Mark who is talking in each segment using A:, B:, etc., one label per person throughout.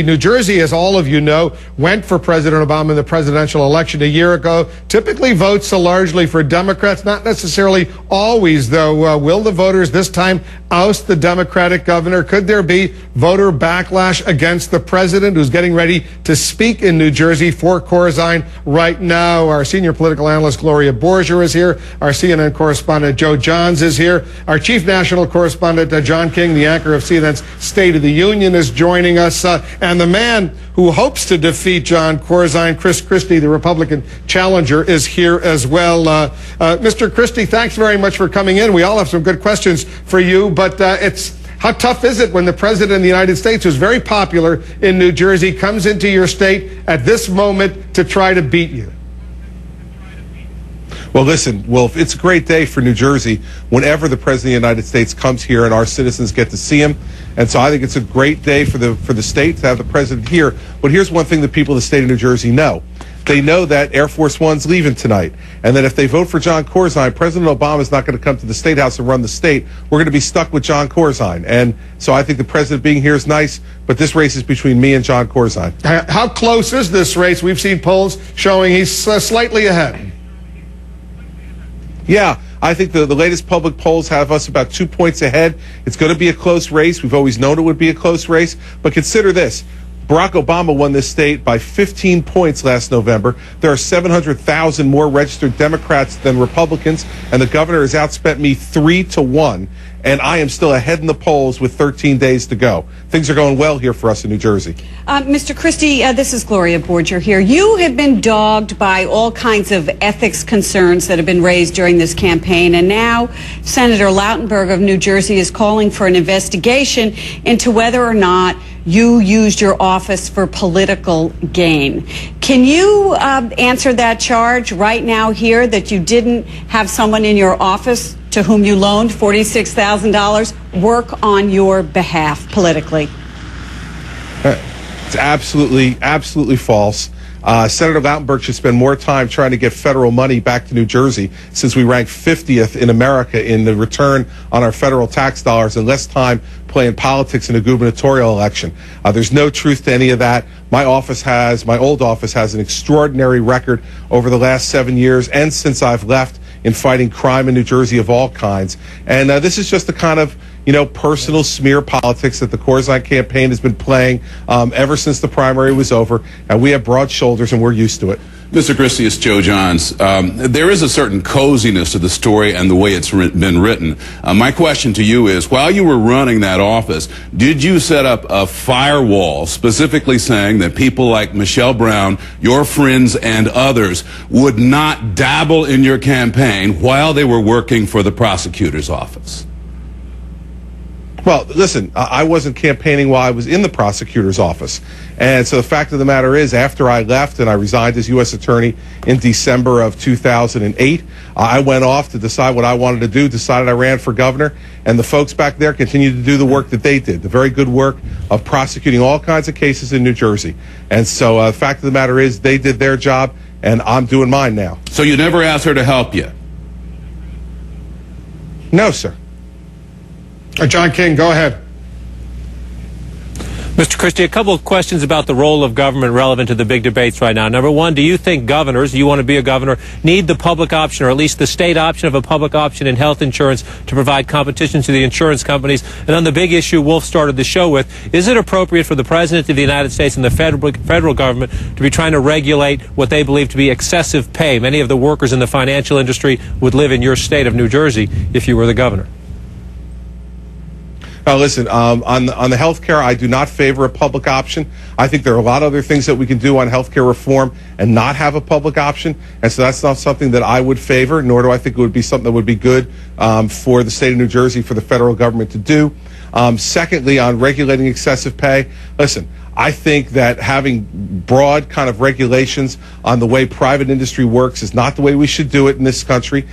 A: New Jersey, as all of you know, went for President Obama in the presidential election a year ago. Typically votes largely for Democrats, not necessarily always, though. Will the voters this time oust the Democratic governor? Could there be voter backlash against the president, who's getting ready to speak in New Jersey for Corzine right now? Our senior political analyst, Gloria Borger, is here. Our CNN correspondent, Joe Johns, is here. Our chief national correspondent, John King, the anchor of CNN's State of the Union, is joining us. And the man who hopes to defeat Jon Corzine, Christie, the Republican challenger, is here as well. Mr. Christie, thanks very much for coming in. We all have some good questions for you, but how tough is it when the president of the United States, who's very popular in New Jersey, comes into your state at this moment to try to beat you?
B: Well, listen, Wolf, it's a great day for New Jersey whenever the President of the United States comes here and our citizens get to see him. And so I think it's a great day for the state to have the President here. But here's one thing that people in the state of New Jersey know. They know that Air Force One's leaving tonight, and that if they vote for Jon Corzine, President Obama is not going to come to the State House and run the state. We're going to be stuck with Jon Corzine. And so I think the President being here is nice, but this race is between me and Jon Corzine.
A: How close is this race? We've seen polls showing he's slightly ahead.
B: Yeah, I think the latest public polls have us about 2 points ahead. It's going to be a close race. We've always known it would be a close race. But consider this. Barack Obama won this state by 15 points last November. There are 700,000 more registered Democrats than Republicans, and the governor has outspent me 3-1. And I am still ahead in the polls with 13 days to go. Things are going well here for us in New Jersey.
C: Mr. Christie, this is Gloria Borger here. You have been dogged by all kinds of ethics concerns that have been raised during this campaign, and now Senator Lautenberg of New Jersey is calling for an investigation into whether or not you used your office for political gain. Can you answer that charge right now here, that you didn't have someone in your office to whom you loaned $46,000 work on your behalf politically?
B: It's absolutely false. Senator Lautenberg should spend more time trying to get federal money back to New Jersey, since we rank 50th in America in the return on our federal tax dollars, and less time playing politics in a gubernatorial election. There's no truth to any of that. My old office has an extraordinary record over the last 7 years and since I've left in fighting crime in New Jersey of all kinds. And this is just the kind of personal smear politics that the Corzine campaign has been playing ever since the primary was over. And we have broad shoulders, and we're used to it.
D: Mr. Christie, it's Joe Johns. There is a certain coziness to the story and the way it's been written. My question to you is, while you were running that office, did you set up a firewall specifically saying that people like Michelle Brown, your friends and others, would not dabble in your campaign while they were working for the prosecutor's office?
B: Well, listen, I wasn't campaigning while I was in the prosecutor's office. And so the fact of the matter is, after I left and I resigned as U.S. Attorney in December of 2008, I went off to decide what I wanted to do, decided I ran for governor, and the folks back there continued to do the work that they did, the very good work of prosecuting all kinds of cases in New Jersey. And so the fact of the matter is, they did their job, and I'm doing mine now.
D: So you never asked her to help you?
B: No, sir.
A: John King, go ahead.
E: Mr. Christie, a couple of questions about the role of government relevant to the big debates right now. Number one, do you think governors, you want to be a governor, need the public option, or at least the state option of a public option in health insurance to provide competition to the insurance companies? And on the big issue Wolf started the show with, is it appropriate for the President of the United States and the federal government to be trying to regulate what they believe to be excessive pay? Many of the workers in the financial industry would live in your state of New Jersey if you were the governor.
B: Listen, on the health care, I do not favor a public option. I think there are a lot of other things that we can do on health care reform and not have a public option. And so that's not something that I would favor, nor do I think it would be something that would be good for the state of New Jersey, for the federal government to do. Secondly, on regulating excessive pay, listen, I think that having broad kind of regulations on the way private industry works is not the way we should do it in this country.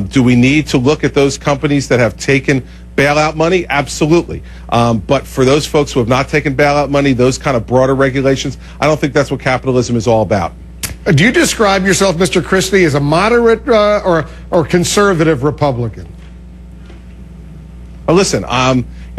B: Do we need to look at those companies that have taken bailout money? Absolutely. But for those folks who have not taken bailout money, those kind of broader regulations, I don't think that's what capitalism is all about.
A: Do you describe yourself, Mr. Christie, as a moderate or conservative Republican?
B: Well, listen,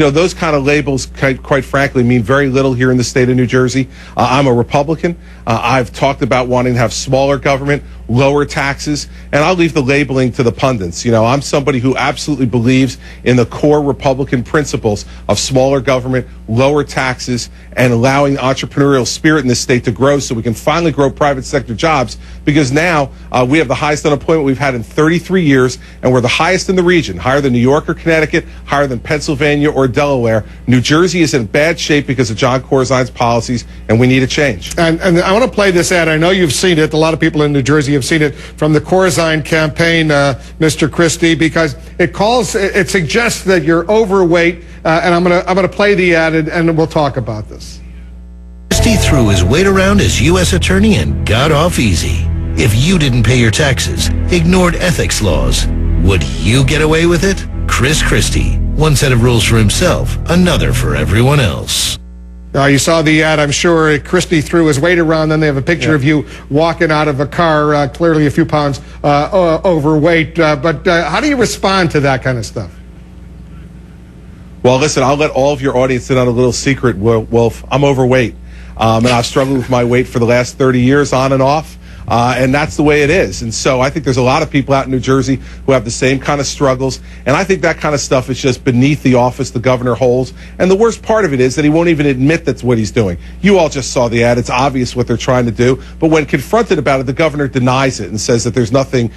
B: those kind of labels, quite frankly, mean very little here in the state of New Jersey. I'm a Republican. I've talked about wanting to have smaller government, lower taxes, and I'll leave the labeling to the pundits. I'm somebody who absolutely believes in the core Republican principles of smaller government, lower taxes, and allowing entrepreneurial spirit in this state to grow so we can finally grow private sector jobs, because now we have the highest unemployment we've had in 33 years, and we're the highest in the region, higher than New York or Connecticut, higher than Pennsylvania or Delaware. New Jersey is in bad shape because of Jon Corzine's policies, and we need a change.
A: And I want to play this ad. I know you've seen it. A lot of people in New Jersey have seen it from the Corzine campaign, Mr. Christie, because it suggests that you're overweight. And I'm gonna play the ad, and we'll talk about this.
F: Christie threw his weight around as U.S. attorney and got off easy. If you didn't pay your taxes, ignored ethics laws, would you get away with it? Chris Christie. One set of rules for himself, another for everyone else.
A: You saw the ad, I'm sure. Christie threw his weight around. Then they have a picture of you walking out of a car, clearly a few pounds overweight. But how do you respond to that kind of stuff?
B: Well, listen, I'll let all of your audience in on a little secret, Wolf. I'm overweight, and I've struggled with my weight for the last 30 years, on and off. And that's the way it is. And so I think there's a lot of people out in New Jersey who have the same kind of struggles. And I think that kind of stuff is just beneath the office the governor holds. And the worst part of it is that he won't even admit that's what he's doing. You all just saw the ad. It's obvious what they're trying to do. But when confronted about it, the governor denies it and says that there's nothing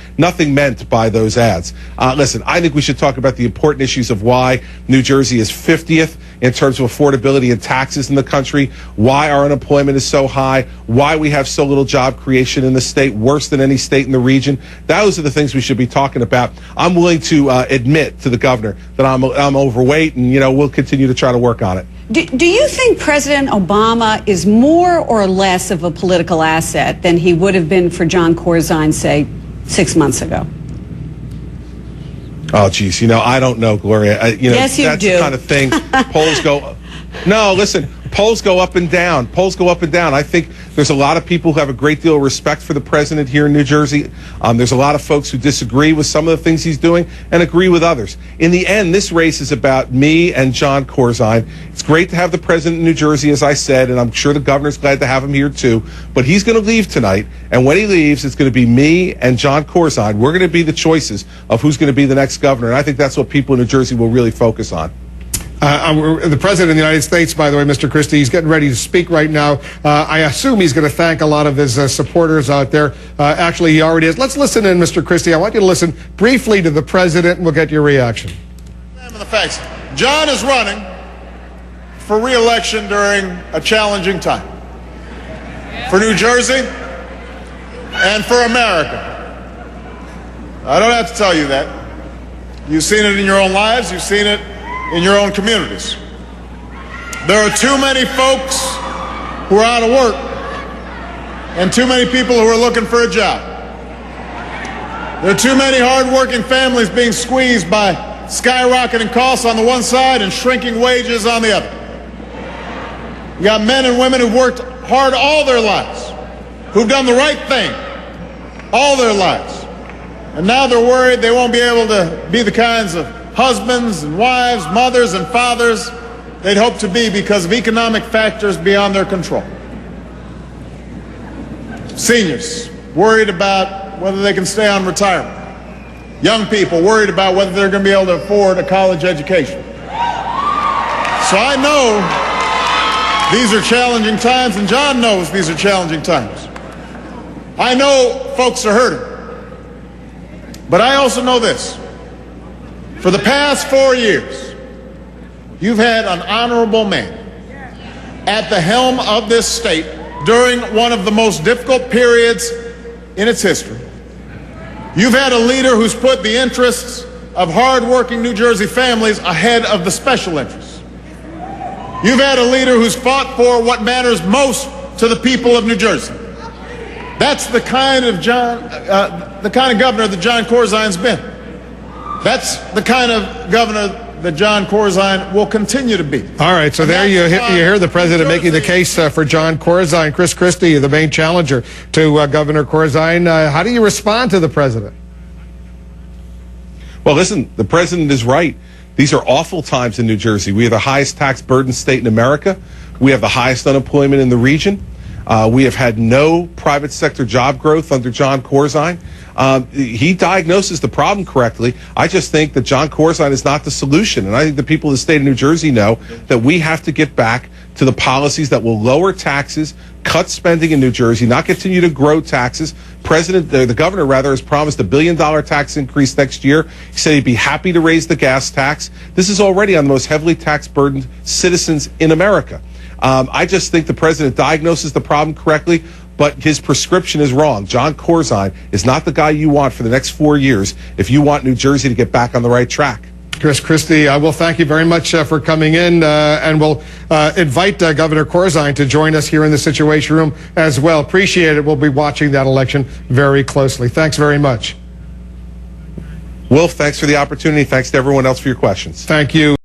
B: meant by those ads. Listen, I think we should talk about the important issues of why New Jersey is 50th in terms of affordability and taxes in the country, why our unemployment is so high, why we have so little job creation in the state, worse than any state in the region. Those are the things we should be talking about. I'm willing to admit to the governor that I'm overweight, and we'll continue to try to work on it.
C: Do you think President Obama is more or less of a political asset than he would have been for Jon Corzine, say, 6 months ago?
B: Oh, geez, I don't know, Gloria.
C: Yes, you
B: that's
C: do.
B: The kind of thing polls go. No, listen, polls go up and down. Polls go up and down. I think there's a lot of people who have a great deal of respect for the president here in New Jersey. There's a lot of folks who disagree with some of the things he's doing and agree with others. In the end, this race is about me and Jon Corzine. It's great to have the president in New Jersey, as I said, and I'm sure the governor's glad to have him here too. But he's going to leave tonight, and when he leaves, it's going to be me and Jon Corzine. We're going to be the choices of who's going to be the next governor, and I think that's what people in New Jersey will really focus on.
A: The President of the United States, by the way, Mr. Christie, he's getting ready to speak right now. I assume he's going to thank a lot of his supporters out there. Actually, he already is. Let's listen in, Mr. Christie. I want you to listen briefly to the President, and we'll get your reaction.
G: The facts. Jon is running for re-election during a challenging time for New Jersey and for America. I don't have to tell you that. You've seen it in your own lives. You've seen it in your own communities. There are too many folks who are out of work and too many people who are looking for a job. There are too many hard-working families being squeezed by skyrocketing costs on the one side and shrinking wages on the other. You got men and women who've worked hard all their lives, who've done the right thing all their lives, and now they're worried they won't be able to be the kinds of husbands and wives, mothers and fathers they'd hope to be because of economic factors beyond their control. Seniors worried about whether they can stay on retirement. Young people worried about whether they're going to be able to afford a college education. So I know these are challenging times, and Jon knows these are challenging times. I know folks are hurting, but I also know this. For the past 4 years, you've had an honorable man at the helm of this state during one of the most difficult periods in its history. You've had a leader who's put the interests of hard-working New Jersey families ahead of the special interests. You've had a leader who's fought for what matters most to the people of New Jersey. That's the kind of governor that Jon Corzine's been. That's the kind of governor that Jon Corzine will continue to be.
A: All right, so there you hear the president making the case for Jon Corzine. Chris Christie, the main challenger to Governor Corzine. How do you respond to the president?
B: Well, listen, the president is right. These are awful times in New Jersey. We have the highest tax burden state in America. We have the highest unemployment in the region. We have had no private sector job growth under Jon Corzine. He diagnoses the problem correctly. I just think that Jon Corzine is not the solution. And I think the people of the state of New Jersey know that we have to get back to the policies that will lower taxes, cut spending in New Jersey, not continue to grow taxes. The governor has promised $1 billion tax increase next year. He said he'd be happy to raise the gas tax. This is already on the most heavily tax burdened citizens in America. I just think the president diagnoses the problem correctly, but his prescription is wrong. Jon Corzine is not the guy you want for the next 4 years if you want New Jersey to get back on the right track.
A: Christie, I will thank you very much for coming in, and we'll invite Governor Corzine to join us here in the Situation Room as well. Appreciate it. We'll be watching that election very closely. Thanks very much.
B: Wolf, thanks for the opportunity. Thanks to everyone else for your questions.
A: Thank you.